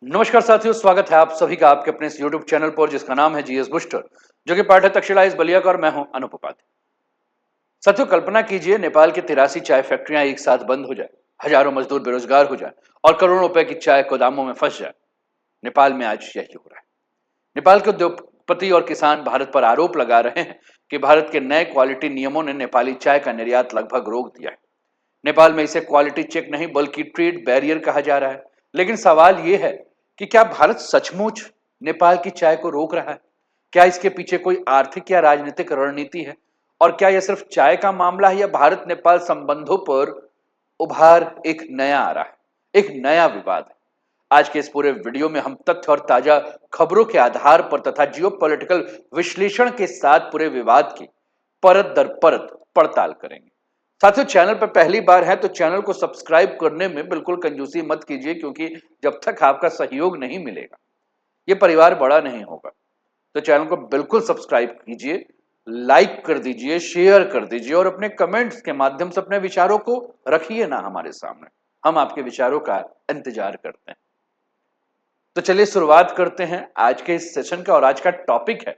नमस्कार साथियों, स्वागत है आप सभी का आपके अपने इस YouTube चैनल पर जिसका नाम है जीएस बूस्टर, जो कि पाठ है तक्षशिला इस बलिया का और मैं हूं अनूप उपाध्याय। साथियों, कल्पना कीजिए नेपाल की 83 चाय फैक्ट्रियां एक साथ बंद हो जाए, हजारों मजदूर बेरोजगार हो जाए और करोड़ों रुपए की चाय गोदामों में फंस जाए। नेपाल में आज यही हो रहा है। नेपाल के उद्योगपति और किसान भारत पर आरोप लगा रहे हैं कि भारत के नए क्वालिटी नियमों ने नेपाली चाय का निर्यात लगभग रोक दिया है। नेपाल में इसे क्वालिटी चेक नहीं बल्कि ट्रेड बैरियर कहा जा रहा है। लेकिन सवाल यह है कि क्या भारत सचमुच नेपाल की चाय को रोक रहा है? क्या इसके पीछे कोई आर्थिक या राजनीतिक रणनीति है? और क्या यह सिर्फ चाय का मामला है या भारत नेपाल संबंधों पर उभार एक नया आ रहा है, एक नया विवाद है? आज के इस पूरे वीडियो में हम तथ्य और ताजा खबरों के आधार पर तथा जियोपॉलिटिकल विश्लेषण के साथ पूरे विवाद की परत दर परत पड़ताल करेंगे। साथियों, चैनल पर पहली बार है तो चैनल को सब्सक्राइब करने में बिल्कुल कंजूसी मत कीजिए, क्योंकि जब तक आपका सहयोग नहीं मिलेगा ये परिवार बड़ा नहीं होगा। तो चैनल को बिल्कुल सब्सक्राइब कीजिए, लाइक कर दीजिए, शेयर कर दीजिए और अपने कमेंट्स के माध्यम से अपने विचारों को रखिए ना हमारे सामने। हम आपके विचारों का इंतजार करते हैं। तो चलिए शुरुआत करते हैं आज के इस सेशन का। और आज का टॉपिक है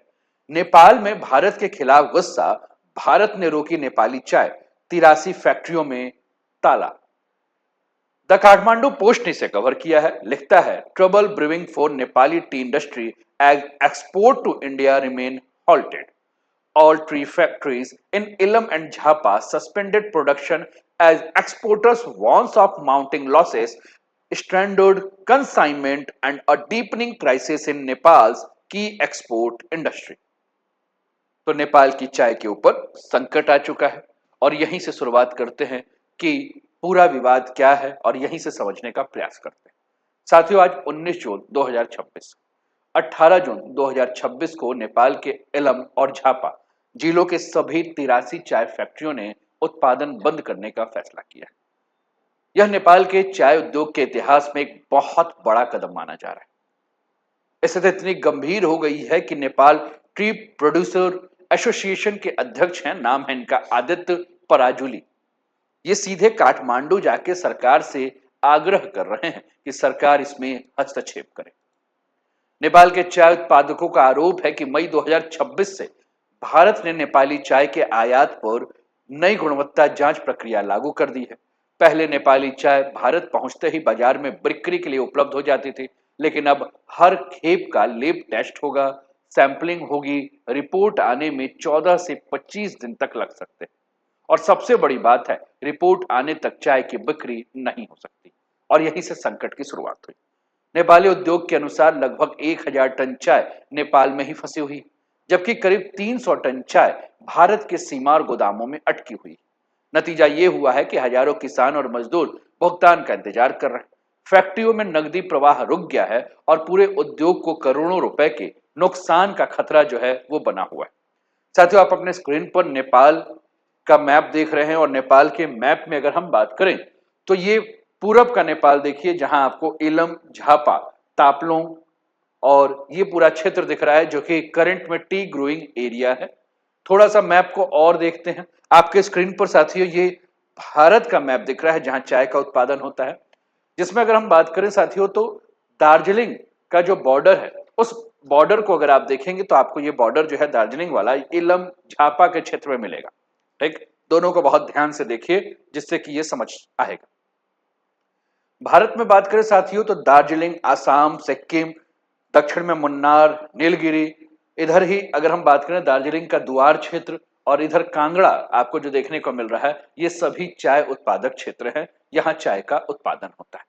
नेपाल में भारत के खिलाफ गुस्सा, भारत ने रोकी नेपाली चाय, 83 फैक्ट्रियों में ताला। द काठमांडू पोस्ट ने इसे कवर किया है। लिखता है, trouble brewing for Nepali tea industry as export to India remain halted. All three factories in Ilam and Jhapa suspended production as exporters warns of mounting losses, stranded consignment and a deepening crisis in Nepal's key export industry. तो नेपाल की चाय के ऊपर संकट आ चुका है और यहीं से शुरुआत करते हैं कि पूरा विवाद क्या है और यहीं से समझने का प्रयास करते हैं। साथियों, आज 19 जून 2026, 18 जून 2026 को नेपाल के इलम और झापा जिलों के सभी 83 चाय फैक्ट्रियों ने उत्पादन बंद करने का फैसला किया है। यह नेपाल के चाय उद्योग के इतिहास में एक बहुत बड़ा कदम माना जा रहा है। स्थिति इतनी गंभीर हो गई है कि नेपाल टी प्रोड्यूसर एसोसिएशन के अध्यक्ष हैं, नाम है इनका आदित्य पराजुली। ये सीधे काठमांडू जाके सरकार से आग्रह कर रहे हैं कि सरकार इसमें हस्तक्षेप करे। नेपाल के चाय उत्पादकों का आरोप है कि मई 2026 से भारत ने नेपाली चाय के आयात पर नई गुणवत्ता जांच प्रक्रिया लागू कर दी है। पहले नेपाली चाय भारत पहुंचते ही बाजार में बिक्री के लिए उपलब्ध हो जाती थी, लेकिन अब हर खेप का लैब टेस्ट होगा, सैंपलिंग होगी, रिपोर्ट आने में 14 से 25 दिन तक लग सकते हैं। और सबसे बड़ी बात है, रिपोर्ट आने तक चाय की बिक्री नहीं हो सकती। और यहीं से संकट की शुरुआत हुई। नेपाली उद्योग के अनुसार लगभग 1000 टन चाय नेपाल में ही फंसी हुई, जबकि करीब 300 टन चाय भारत के सीमार गोदामों में अटकी हुई। नतीजा ये हुआ है कि हजारों किसान और मजदूर भुगतान का इंतजार कर रहे हैं। फैक्ट्रियों में नकदी प्रवाह रुक गया है और पूरे उद्योग को करोड़ों रुपए के नुकसान का खतरा जो है वो बना हुआ है। साथियों, आप अपने स्क्रीन पर नेपाल का मैप देख रहे हैं और नेपाल के मैप में अगर हम बात करें तो ये पूरब का नेपाल देखिए, जहां आपको इलम, झापा, तापलोंग और ये पूरा क्षेत्र दिख रहा है जो कि करंट में टी ग्रोइंग एरिया है। थोड़ा सा मैप को और देखते हैं आपके स्क्रीन पर साथियों, ये भारत का मैप दिख रहा है जहां चाय का उत्पादन होता है, जिसमें अगर हम बात करें साथियों तो दार्जिलिंग का जो बॉर्डर है, उस बॉर्डर को अगर आप देखेंगे तो आपको ये बॉर्डर जो है दार्जिलिंग वाला इलम झापा के क्षेत्र में मिलेगा। ठीक, दोनों को बहुत ध्यान से देखिए जिससे कि ये समझ आएगा। भारत में बात करें साथियों तो दार्जिलिंग, आसाम, सिक्किम, दक्षिण में मुन्नार, नीलगिरी, इधर ही अगर हम बात करें दार्जिलिंग का दुआर क्षेत्र और इधर कांगड़ा आपको जो देखने को मिल रहा है, ये सभी चाय उत्पादक क्षेत्र हैं, यहाँ चाय का उत्पादन होता है।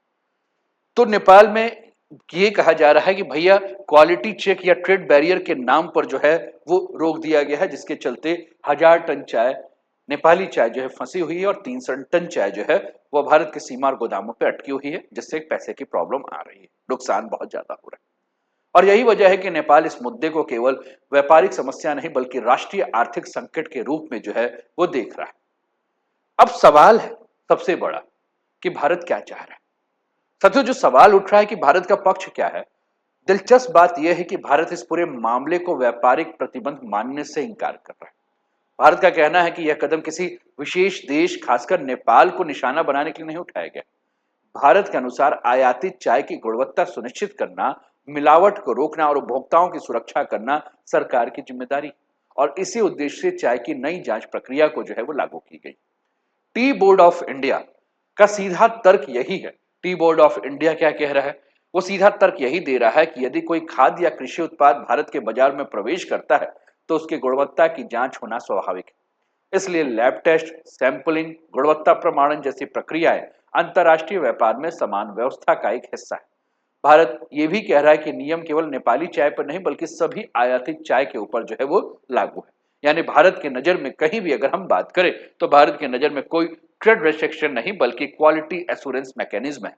तो नेपाल में ये कहा जा रहा है कि भैया क्वालिटी चेक या ट्रेड बैरियर के नाम पर जो है वो रोक दिया गया है, जिसके चलते 1000 टन चाय, नेपाली चाय जो है फंसी हुई है और 300 टन चाय जो है वो भारत के सीमा और गोदामों पे अटकी हुई है, जिससे पैसे की प्रॉब्लम आ रही है, नुकसान बहुत ज्यादा हो रहा है। और यही वजह है कि नेपाल इस मुद्दे को केवल व्यापारिक समस्या नहीं बल्कि राष्ट्रीय आर्थिक संकट के रूप में जो है वो देख रहा है। अब सवाल है सबसे बड़ा कि भारत क्या चाह रहा है। साथियों, जो सवाल उठ रहा है कि भारत का पक्ष क्या है, दिलचस्प बात यह है कि भारत इस पूरे मामले को व्यापारिक प्रतिबंध मानने से इनकार कर रहा है। भारत का कहना है कि यह कदम किसी विशेष देश, खासकर नेपाल को निशाना बनाने के लिए नहीं उठाया गया, भारत के अनुसार आयातित चाय की गुणवत्ता सुनिश्चित करना, मिलावट को रोकना और उपभोक्ताओं की सुरक्षा करना सरकार की जिम्मेदारी और इसी उद्देश्य से चाय की नई जांच प्रक्रिया को जो है वो लागू की गई। टी बोर्ड ऑफ इंडिया का सीधा तर्क यही है। टी बोर्ड ऑफ इंडिया क्या कह रहा है? वो सीधा तर्क यही दे रहा है कि यदि कोई खाद्य या कृषि उत्पाद भारत के बाजार में प्रवेश करता है तो उसकी गुणवत्ता की जांच होना स्वाभाविक है। इसलिए लैब टेस्ट, सैंपलिंग, गुणवत्ता प्रमाणन जैसी प्रक्रियाएं अंतर्राष्ट्रीय व्यापार में समान व्यवस्था का एक हिस्सा है। भारत ये भी कह रहा है कि नियम केवल नेपाली चाय पर नहीं बल्कि सभी आयातित चाय के ऊपर जो है वो लागू है। यानी भारत की नजर में कहीं भी अगर हम बात करें तो भारत की नजर में कोई ट्रेड रेस्ट्रिक्शन नहीं बल्कि क्वालिटी एश्योरेंस मैकेनिज्म है।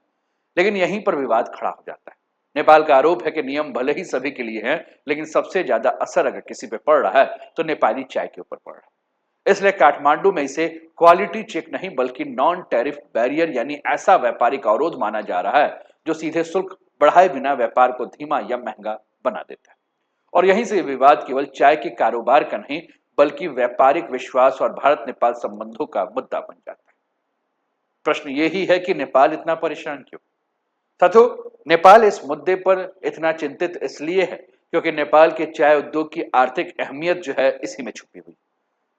लेकिन यहीं पर विवाद खड़ा हो जाता है। नेपाल का आरोप है कि नियम भले ही सभी के लिए हैं, लेकिन सबसे ज्यादा असर अगर किसी पे पड़ रहा है तो नेपाली चाय के ऊपर पड़ रहा है। इसलिए काठमांडू में इसे क्वालिटी चेक नहीं बल्कि नॉन टैरिफ बैरियर यानी ऐसा व्यापारिक अवरोध माना जा रहा है जो सीधे शुल्क बढ़ाए बिना व्यापार को धीमा या महंगा बना देता है। और यहीं से विवाद केवल चाय के कारोबार का नहीं बल्कि व्यापारिक विश्वास और भारत नेपाल संबंधों का मुद्दा बन जाता है। प्रश्न यही है कि नेपाल इतना परेशान क्यों? साथियों, नेपाल इस मुद्दे पर इतना चिंतित इसलिए है क्योंकि नेपाल के चाय उद्योग की आर्थिक अहमियत जो है इसी में छुपी हुई।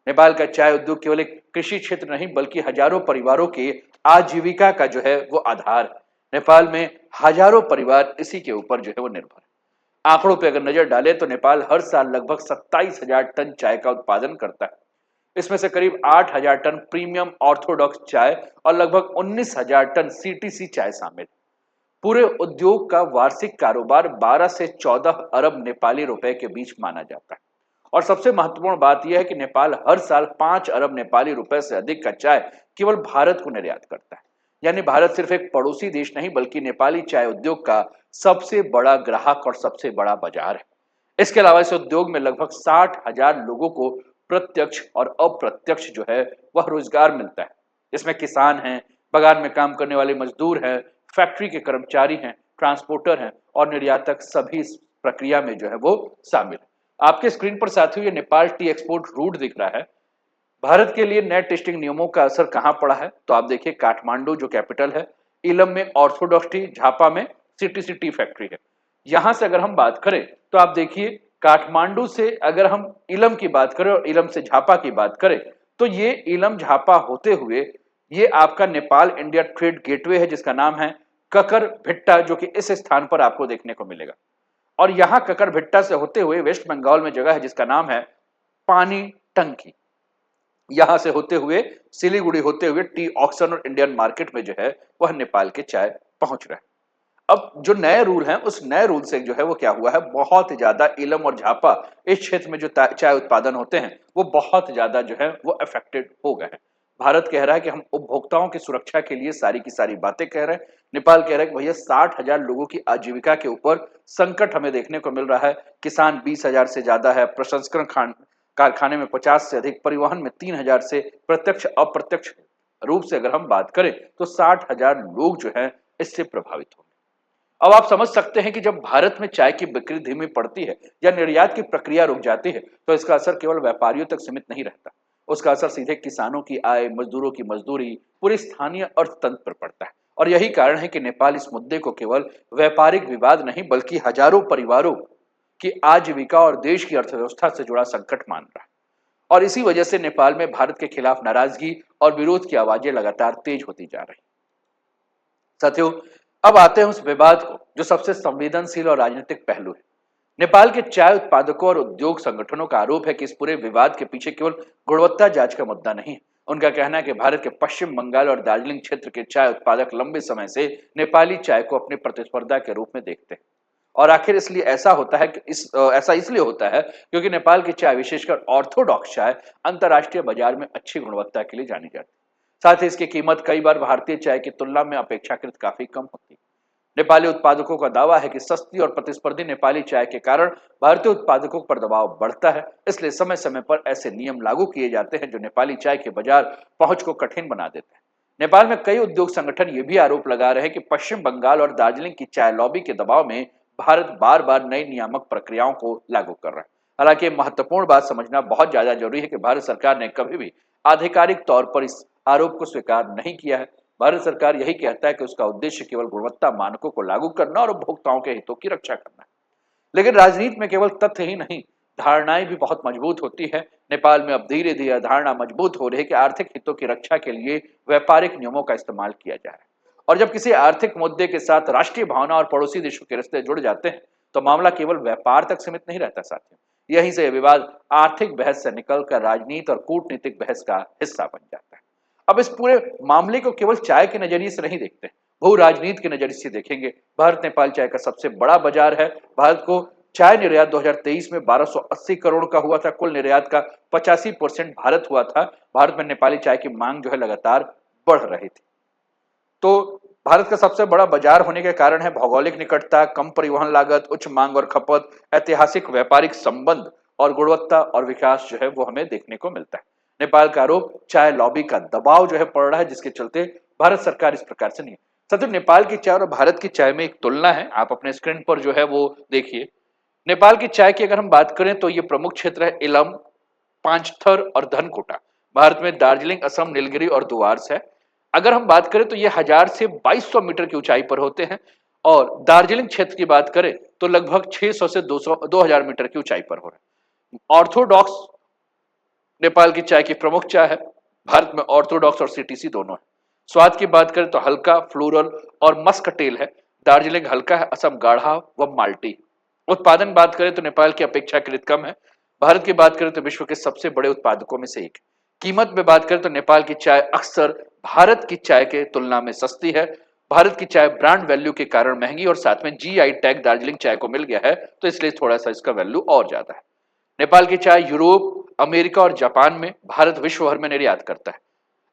नेपाल का चाय उद्योग केवल एक कृषि क्षेत्र नहीं बल्कि हजारों परिवारों के आजीविका का जो है वो आधार है। नेपाल में हजारों परिवार इसी के ऊपर जो है वो निर्भर है। आंकड़ों पर अगर नजर डालें तो नेपाल हर साल लगभग 27,000 टन चाय का उत्पादन करता है। इसमें से करीब 8,000 टन प्रीमियम ऑर्थोडॉक्स चाय और लगभग 19,000 टन सीटीसी चाय शामिल है। पूरे उद्योग का वार्षिक कारोबार 12 से 14 अरब नेपाली रुपए के बीच माना जाता है। और सबसे महत्वपूर्ण बात यह है कि नेपाल हर साल 5 अरब नेपाली रुपए से अधिक का चाय केवल भारत को निर्यात करता है। यानी भारत सिर्फ एक पड़ोसी देश नहीं बल्कि नेपाली चाय उद्योग का सबसे बड़ा ग्राहक और सबसे बड़ा बाजार है। इसके अलावा इस उद्योग में लगभग 60,000 लोगों को प्रत्यक्ष और अप्रत्यक्ष जो है वह रोजगार मिलता है। इसमें किसान हैं, बागान में काम करने वाले मजदूर हैं, फैक्ट्री के कर्मचारी हैं, ट्रांसपोर्टर हैं और निर्यातक सभी इस प्रक्रिया में जो है वो शामिल है। आपके स्क्रीन पर साथियों ये नेपाल टी एक्सपोर्ट रूट दिख रहा है। भारत के लिए नए टेस्टिंग नियमों का असर कहां पड़ा है? तो आप देखिए काठमांडू जो कैपिटल है, इलम में ऑर्थोडॉक्स टी, झापा में सीटीसी टी फैक्ट्री है। यहां से अगर हम बात करें तो आप देखिए काठमांडू से अगर हम इलम की बात करें और इलम से झापा की बात करें तो ये इलम झापा होते हुए ये आपका नेपाल इंडिया ट्रेड गेटवे है जिसका नाम है ककर भिट्टा जो कि इस स्थान पर आपको देखने को मिलेगा। और यहां ककर भिट्टा से होते हुए वेस्ट बंगाल में जगह है जिसका नाम है पानी टंकी। यहां से होते हुए सिलीगुड़ी होते हुए टी ऑक्शन और इंडियन मार्केट में जो है वह नेपाल के चाय पहुंच रहा है। अब जो नए रूल हैं उस नए रूल से जो है वो क्या हुआ है, बहुत ज्यादा इलम और झापा इस क्षेत्र में जो चाय उत्पादन होते हैं वो बहुत ज्यादा जो है वो अफेक्टेड हो गए हैं। भारत कह रहा है कि हम उपभोक्ताओं की सुरक्षा के लिए सारी की सारी बातें कह रहे हैं। नेपाल कह रहा है कि भैया 60,000 लोगों की आजीविका के ऊपर संकट हमें देखने को मिल रहा है। किसान 20,000 से ज्यादा है, प्रसंस्करण कारखाने में 50 से अधिक, परिवहन में 3,000 से प्रत्यक्ष अप्रत्यक्ष रूप से अगर हम बात करें तो 60,000 लोग जो है इससे प्रभावित होंगे। अब आप समझ सकते हैं कि जब भारत में चाय की बिक्री धीमी पड़ती है या निर्यात की प्रक्रिया रुक जाती है तो इसका असर केवल व्यापारियों तक सीमित नहीं रहता। उसका असर सीधे किसानों की आय, मजदूरों की मजदूरी, पूरे स्थानीय अर्थतंत्र पर पड़ता है। और यही कारण है कि नेपाल इस मुद्दे को केवल व्यापारिक विवाद नहीं बल्कि हजारों परिवारों की आजीविका और देश की अर्थव्यवस्था से जुड़ा संकट मान रहा है। और इसी वजह से नेपाल में भारत के खिलाफ नाराजगी और विरोध की आवाजें लगातार तेज होती जा रही। साथियों, अब आते हैं उस विवाद को जो सबसे संवेदनशील और राजनीतिक पहलू है। नेपाल के चाय उत्पादकों और उद्योग संगठनों का आरोप है कि इस पूरे विवाद के पीछे केवल गुणवत्ता जांच का मुद्दा नहीं है। उनका कहना है कि भारत के पश्चिम बंगाल और दार्जिलिंग क्षेत्र के चाय उत्पादक लंबे समय से नेपाली चाय को अपनी प्रतिस्पर्धा के रूप में देखते हैं। और आखिर इसलिए ऐसा होता है कि ऐसा इसलिए होता है क्योंकि नेपाल की चाय, विशेषकर ऑर्थोडॉक्स चाय, अंतर्राष्ट्रीय बाजार में अच्छी गुणवत्ता के लिए जानी जाती है। साथ ही इसकी कीमत कई बार भारतीय चाय की तुलना में अपेक्षाकृत काफी कम होती है। नेपाली उत्पादकों का दावा है कि सस्ती और प्रतिस्पर्धी नेपाली चाय के कारण भारतीय उत्पादकों पर दबाव बढ़ता है। इसलिए समय समय पर ऐसे नियम लागू किए जाते हैं जो नेपाली चाय के बाजार पहुंच को कठिन बना देते हैं। नेपाल में कई उद्योग संगठन ये भी आरोप लगा रहे हैं कि पश्चिम बंगाल और दार्जिलिंग की चाय लॉबी के दबाव में भारत बार बार नई नियामक प्रक्रियाओं को लागू कर रहा है। हालांकि महत्वपूर्ण बात समझना बहुत ज्यादा जरूरी है कि भारत सरकार ने कभी भी आधिकारिक तौर पर इस आरोप को स्वीकार नहीं किया है। भारत सरकार यही कहता है कि उसका उद्देश्य केवल गुणवत्ता मानकों को लागू करना और उपभोक्ताओं के हितों की रक्षा करना है। लेकिन राजनीति में केवल तथ्य ही नहीं, धारणाएं भी बहुत मजबूत होती है। नेपाल में अब धीरे धीरे धारणा मजबूत हो रही है कि आर्थिक हितों की रक्षा के लिए व्यापारिक नियमों का इस्तेमाल किया जाए। और जब किसी आर्थिक मुद्दे के साथ राष्ट्रीय भावना और पड़ोसी देशों के रिश्ते जुड़ जाते हैं तो मामला केवल व्यापार तक सीमित नहीं रहता साथियों। यहीं से यह विवाद आर्थिक बहस से निकलकर राजनीति और कूटनीतिक बहस का हिस्सा बन जाता है। अब इस पूरे मामले को केवल चाय के नजरिए से नहीं देखते, भू राजनीति के नजरिए से देखेंगे। भारत नेपाल चाय का सबसे बड़ा बाजार है। भारत को चाय निर्यात 2023 में 1280 करोड़ का हुआ था। कुल निर्यात का 85% भारत हुआ था। भारत में नेपाली चाय की मांग जो है लगातार बढ़ रही थी। तो भारत का सबसे बड़ा बाजार होने के कारण है भौगोलिक निकटता, कम परिवहन लागत, उच्च मांग और खपत, ऐतिहासिक व्यापारिक संबंध और गुणवत्ता और विकास जो है वो हमें देखने को मिलता है। नेपाल का आरोप चाय लॉबी का दबाव जो है पड़ रहा है, जिसके चलते भारत सरकार इस प्रकार से नहीं है। साथियों, नेपाल की चाय और भारत की चाय में एक तुलना है, आप अपने स्क्रीन पर जो है वो देखिए। नेपाल की चाय की अगर हम बात करें तो ये प्रमुख क्षेत्र है इलम, पांचथर और धनकोटा। भारत में दार्जिलिंग, असम, नीलगिरी और दुआर्स है। अगर हम बात करें तो ये 1000 से 2200 मीटर की ऊंचाई पर होते हैं और दार्जिलिंग क्षेत्र की बात करें तो लगभग 600 से 2000 मीटर की ऊंचाई पर हो रहे हैं। ऑर्थोडॉक्स नेपाल की चाय की प्रमुख चाय है। भारत में ऑर्थोडॉक्स और सीटीसी दोनों है। स्वाद की बात करें तो हल्का, फ्लोरल और मस्कटेल है। दार्जिलिंग हल्का है, असम गाढ़ा व माल्टी। उत्पादन बात करें तो नेपाल की अपेक्षाकृत कम है। भारत की बात करें तो विश्व के सबसे बड़े उत्पादकों में से एक। कीमत में बात करें तो नेपाल की चाय अक्सर भारत की चाय के तुलना में सस्ती है। भारत की चाय ब्रांड वैल्यू के कारण महंगी और साथ में जीआई टैग दार्जिलिंग चाय को मिल गया है, तो इसलिए थोड़ा सा इसका वैल्यू और ज्यादा है। नेपाल की चाय यूरोप, अमेरिका और जापान में, भारत विश्व भर में निर्यात करता है।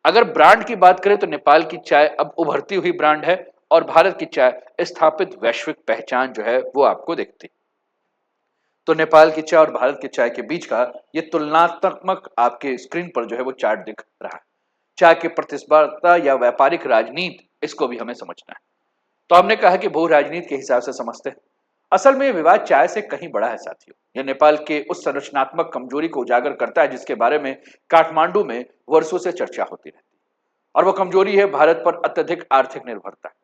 अगर ब्रांड की बात करें तो नेपाल की चाय अब उभरती हुई ब्रांड है और भारत की चाय स्थापित वैश्विक पहचान जो है वो आपको दिखती। तो नेपाल की चाय और भारत की चाय के बीच का ये तुलनात्मक आपके स्क्रीन पर जो है वो चार्ट दिख रहा है। चाय की प्रतिस्पर्धा या व्यापारिक राजनीति, इसको भी हमें समझना है। तो हमने कहा कि भू राजनीति के हिसाब से समझते हैं। असल में ये विवाद चाय से कहीं बड़ा है साथियों। यह नेपाल के उस संरचनात्मक कमजोरी को उजागर करता है जिसके बारे में काठमांडू में वर्षों से चर्चा होती रहती है। और वो कमजोरी है भारत पर अत्यधिक आर्थिक निर्भरता।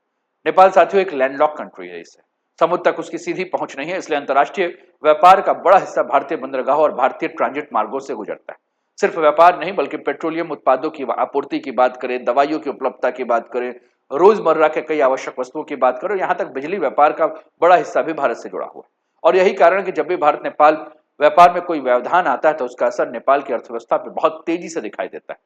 नेपाल साथियों एक लैंडलॉक कंट्री है, इससे समुद्र तक उसकी सीधी पहुंच नहीं है, इसलिए अंतर्राष्ट्रीय व्यापार का बड़ा हिस्सा भारतीय बंदरगाहों और भारतीय ट्रांजिट मार्गों से गुजरता है। सिर्फ व्यापार नहीं बल्कि पेट्रोलियम उत्पादों की आपूर्ति की बात करें, दवाइयों की उपलब्धता की बात करें, रोजमर्रा के कई आवश्यक वस्तुओं की बात करें, यहाँ तक बिजली व्यापार का बड़ा हिस्सा भी भारत से जुड़ा हुआ है। और यही कारण है कि जब भी भारत नेपाल व्यापार में कोई व्यवधान आता है तो उसका असर नेपाल की अर्थव्यवस्था पर बहुत तेजी से दिखाई देता है।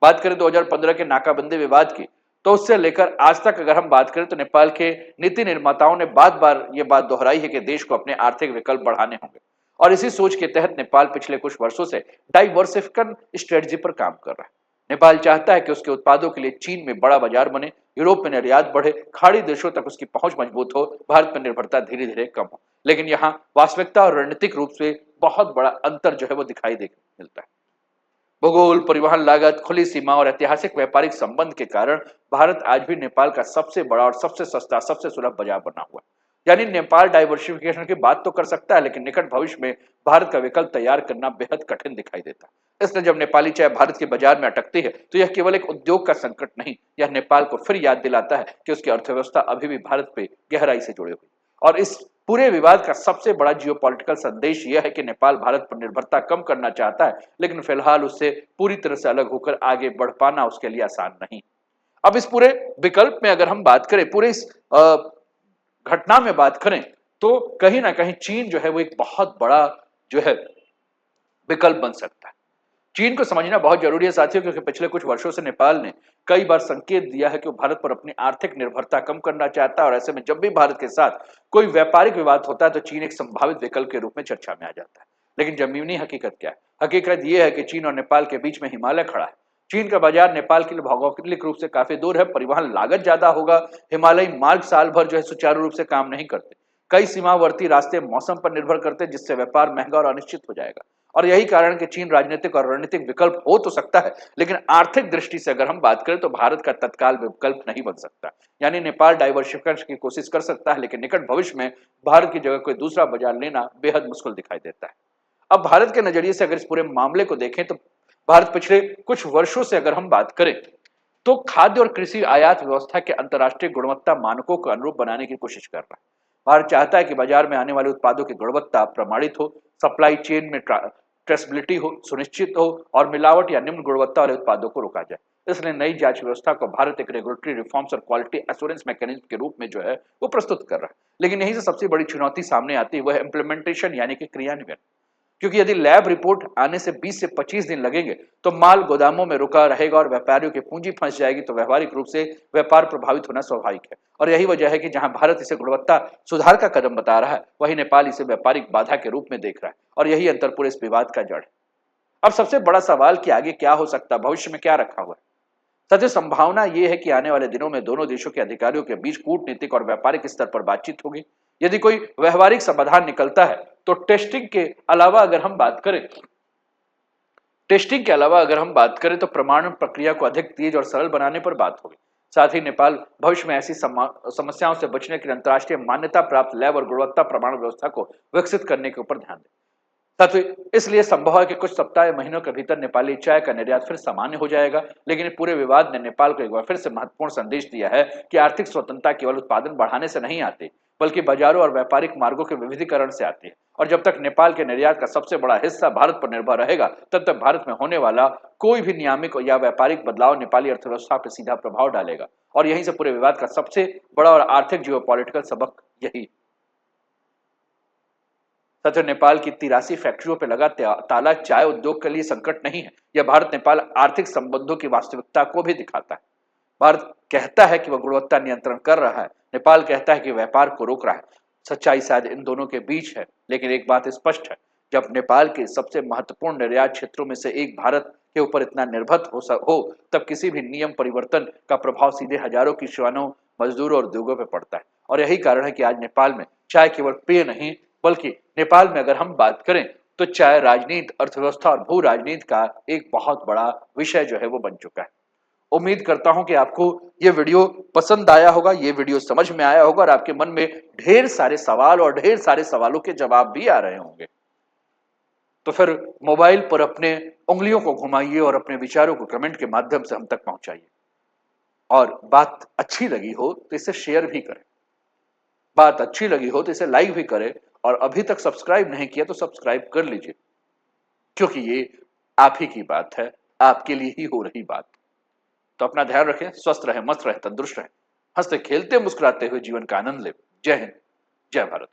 बात करें 2015 के नाकाबंदी विवाद की, तो उससे लेकर आज तक अगर हम बात करें तो नेपाल के नीति निर्माताओं ने बार बार ये बात दोहराई है कि देश को अपने आर्थिक विकल्प बढ़ाने होंगे। और इसी सोच के तहत नेपाल पिछले कुछ वर्षों से डाइवर्सिफिकेशन स्ट्रेटजी पर काम कर रहा है। नेपाल चाहता है कि उसके उत्पादों के लिए चीन में बड़ा बाजार बने, यूरोप में निर्यात बढ़े, खाड़ी देशों तक उसकी पहुंच मजबूत हो, भारत पर निर्भरता धीरे धीरे कम हो। लेकिन यहाँ वास्तविकता और रणनीतिक रूप से बहुत बड़ा अंतर जो है वो दिखाई दे मिलता है। भूगोल, परिवहन लागत, खुली सीमा और ऐतिहासिक व्यापारिक संबंध के कारण भारत आज भी नेपाल का सबसे बड़ा और सबसे सस्ता, सबसे सुलभ बाजार बना हुआ है। यानी नेपाल डाइवर्सिफिकेशन की बात तो कर सकता है, लेकिन निकट भविष्य में भारत का विकल्प तैयार करना बेहद कठिन दिखाई देता है। इसलिए जब नेपाली चाय भारत के बाजार में अटकती है तो यह केवल एक उद्योग का संकट नहीं, यह नेपाल को फिर याद दिलाता है कि उसकी अर्थव्यवस्था अभी भी भारत पे गहराई से जुड़ी हुई। और इस पूरे विवाद का सबसे बड़ा जियोपॉलिटिकल संदेश यह है कि नेपाल भारत पर निर्भरता कम करना चाहता है, लेकिन फिलहाल उससे पूरी तरह से अलग होकर आगे बढ़ पाना उसके लिए आसान नहीं। अब इस पूरे विकल्प में अगर हम बात करें, पूरे इस घटना में बात करें, तो कहीं ना कहीं चीन जो है वो एक बहुत बड़ा जो है विकल्प बन सकता है। चीन को समझना बहुत जरूरी है साथियों, क्योंकि पिछले कुछ वर्षों से नेपाल ने कई बार संकेत दिया है कि वो भारत पर अपनी आर्थिक निर्भरता कम करना चाहता है। और ऐसे में जब भी भारत के साथ कोई व्यापारिक विवाद होता है तो चीन एक संभावित विकल्प के रूप में चर्चा में आ जाता है। लेकिन जमीनी हकीकत क्या है? हकीकत यह है कि चीन और नेपाल के बीच में हिमालय खड़ा है। चीन का बाजार नेपाल के लिए भौगोलिक रूप से काफी दूर है, परिवहन लागत ज्यादा होगा, हिमालयी मार्ग साल भर जो है सुचारू रूप से काम नहीं करते, कई सीमावर्ती रास्ते मौसम पर निर्भर करते हैं, जिससे व्यापार महंगा और अनिश्चित हो जाएगा। और यही कारण कि चीन राजनीतिक और रणनीतिक विकल्प हो तो सकता है, लेकिन आर्थिक दृष्टि से अगर हम बात करें तो भारत का तत्काल विकल्प नहीं बन सकता। यानी नेपाल डाइवर्सिफिकेशन की कोशिश कर सकता है, लेकिन निकट भविष्य में भारत की जगह कोई दूसरा बाजार लेना बेहद मुश्किल दिखाई देता है। अब भारत के नजरिए से अगर इस पूरे मामले को देखें तो भारत पिछले कुछ वर्षों से अगर हम बात करें तो खाद्य और कृषि आयात व्यवस्था के अंतर्राष्ट्रीय गुणवत्ता मानकों को अनुरूप बनाने की कोशिश कर रहा है। भारत चाहता है कि बाजार में आने वाले उत्पादों की गुणवत्ता प्रमाणित हो, सप्लाई चेन में ट्रेसेबिलिटी हो सुनिश्चित हो और मिलावट या निम्न गुणवत्ता वाले उत्पादों को रोका जाए। इसलिए नई जांच व्यवस्था को भारत एक रेगुलेटरी रिफॉर्म्स और क्वालिटी एश्योरेंस मैकेनिज्म के रूप में जो है वो प्रस्तुत कर रहा है। लेकिन यहीं से सबसे बड़ी चुनौती सामने आती है, वह इम्प्लीमेंटेशन यानी कि क्रियान्वयन। क्योंकि यदि लैब रिपोर्ट आने से 20 से 25 दिन लगेंगे तो माल गोदामों में रुका रहेगा और व्यापारियों की पूंजी फंस जाएगी, तो व्यवहारिक रूप से व्यापार प्रभावित होना स्वाभाविक है। और यही वजह है कि जहां भारत इसे गुणवत्ता सुधार का कदम बता रहा है, वहीं नेपाल इसे व्यापारिक बाधा के रूप में देख रहा है और यही अंतर पूरे इस विवाद का जड़ है। अब सबसे बड़ा सवाल कि आगे क्या हो सकता है, भविष्य में क्या रखा हुआ है। सच संभावना यह है कि आने वाले दिनों में दोनों देशों के अधिकारियों के बीच कूटनीतिक और व्यापारिक स्तर पर बातचीत होगी। यदि कोई व्यवहारिक समाधान निकलता है तो टेस्टिंग के अलावा अगर हम बात करें तो प्रमाणन प्रक्रिया को अधिक तेज और सरल बनाने पर बात होगी। साथ ही नेपाल भविष्य में ऐसी समस्याओं से बचने के लिए अंतर्राष्ट्रीय मान्यता प्राप्त लैब और गुणवत्ता प्रमाण व्यवस्था को विकसित करने के ऊपर ध्यान दे। साथ ही इसलिए संभव है कि कुछ सप्ताह या महीनों के भीतर नेपाली चाय का निर्यात फिर सामान्य हो जाएगा। लेकिन पूरे विवाद ने नेपाल को एक बार फिर से महत्वपूर्ण संदेश दिया है कि आर्थिक स्वतंत्रता केवल उत्पादन बढ़ाने से नहीं आती, बल्कि बाजारों और व्यापारिक मार्गों के विविधीकरण से आती है। और जब तक नेपाल के निर्यात का सबसे बड़ा हिस्सा भारत पर निर्भर रहेगा, तब तक भारत में होने वाला कोई भी नियामक या व्यापारिक बदलाव नेपाली अर्थव्यवस्था पर सीधा प्रभाव डालेगा। और यहीं से पूरे विवाद का सबसे बड़ा और आर्थिक जियोपॉलिटिकल सबक यही। तथा नेपाल की 83 फैक्ट्रियों पर लगा ताला चाय उद्योग के लिए संकट नहीं है, यह भारत नेपाल आर्थिक संबंधों की वास्तविकता को भी दिखाता है। भारत कहता है कि वह गुणवत्ता नियंत्रण कर रहा है, नेपाल कहता है कि व्यापार को रोक रहा है। सच्चाई शायद इन दोनों के बीच है, लेकिन एक बात स्पष्ट है, जब नेपाल के सबसे महत्वपूर्ण निर्यात क्षेत्रों में से एक भारत के ऊपर इतना निर्भर हो तब किसी भी नियम परिवर्तन का प्रभाव सीधे हजारों किसानों, मजदूरों और उद्योगों पर पड़ता है। और यही कारण है कि आज नेपाल में चाय केवल पेय नहीं, बल्कि नेपाल में अगर हम बात करें तो चाय राजनीति, अर्थव्यवस्था और भू राजनीति का एक बहुत बड़ा विषय जो है वो बन चुका है। उम्मीद करता हूं कि आपको ये वीडियो पसंद आया होगा, ये वीडियो समझ में आया होगा और आपके मन में ढेर सारे सवाल और ढेर सारे सवालों के जवाब भी आ रहे होंगे। तो फिर मोबाइल पर अपने उंगलियों को घुमाइए और अपने विचारों को कमेंट के माध्यम से हम तक पहुंचाइए। और बात अच्छी लगी हो तो इसे शेयर भी करें, बात अच्छी लगी हो तो इसे लाइक भी करें और अभी तक सब्सक्राइब नहीं किया तो सब्सक्राइब कर लीजिए, क्योंकि ये आप ही की बात है, आपके लिए ही हो रही बात। तो अपना ध्यान रखें, स्वस्थ रहें, मस्त रहें, तंदुरुस्त रहें, हंसते खेलते मुस्कुराते हुए जीवन का आनंद लें। जय हिंद, जय भारत।